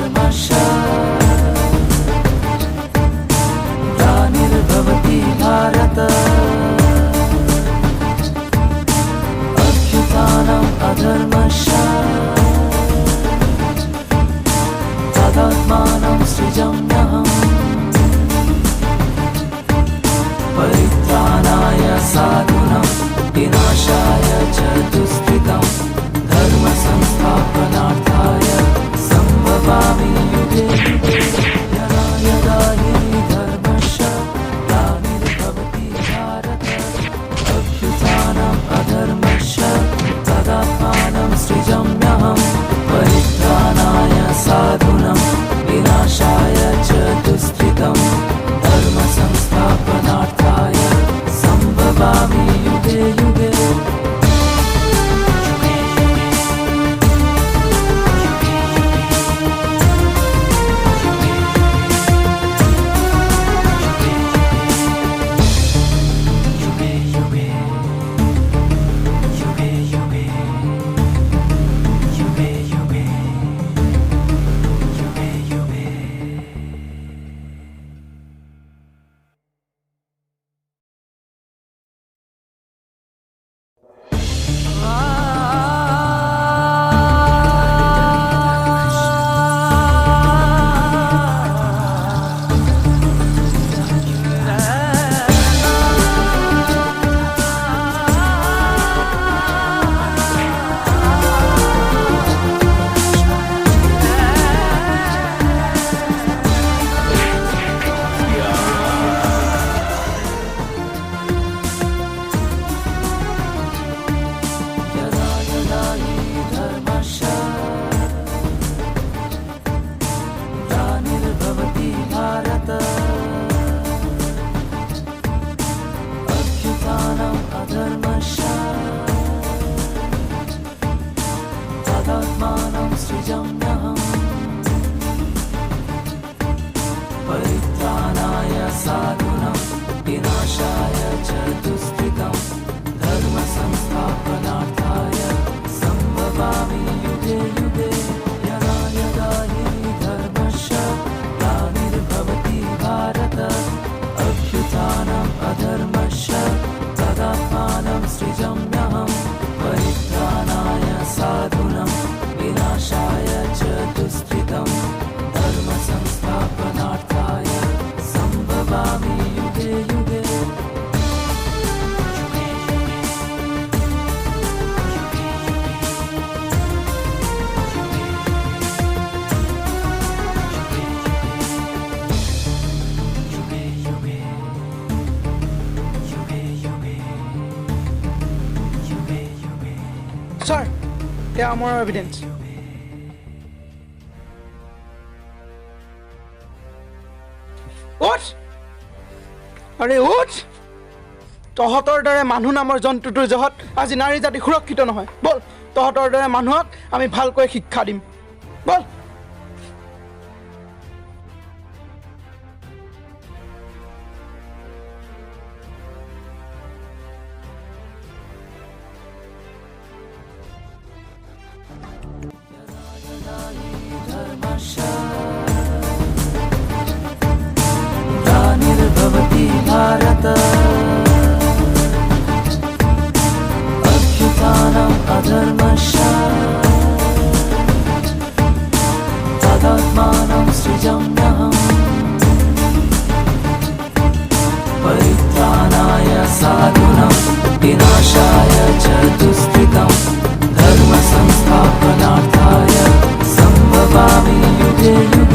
धर्मस्य ग्लानिर्भवति भारत अभ्युत्थानम् अधर्मस्य तदात्मानं सृजाम्यहम् परित्राणाय साधूनां विनाशाय च दुष्कृतं धर्म संस्थापनार्थाय संभवामि युगे युगे यदा यदा हि धर्मस्य ग्लानिर्भवति भारत अभ्युत्थानम् अधर्मस्य तदात्मानं सृजाम्यहम् परित्राणाय साधूनां विनाशाय च दुष्कृतं धर्म संस्थापनार्थाय संभवामि युगे युगे तदात्मानं सृजाम्यहम् परित्राणाय साधूनां विनाशाय च दुष्कृतं धर्म संस्थापनार्थाय संभवामि युगे युगे यदा यदा हि धर्मस्य ग्लानिर्भवति भारत अभ्युत्थानम् अधर्मस्य तदात्मानं सृजाम्यहम् परित्राणाय साधूनां विनाशाय च दुष्कृतं धर्म संस्थापनार्थाय संभवामि युगे युगे Sir, there are more evidence. What? আৰে উঠ তহঁতৰ দৰে মানুহ নামৰ জন্তুটোৰ জহত আজি নাৰী জাতি সুৰক্ষিত নহয় বল তহঁতৰ দৰে মানুহক আমি ভালকৈ শিক্ষা দিম বল ग्लानिर्भवति भारत अभ्युत्थानम् अधर्मस्य तदात्मानं सृजाम्यहम् परित्राणाय साधूनां विनाशाय च दुष्कृतं धर्म संस्थापनार्थाय संभवामि युगे युगे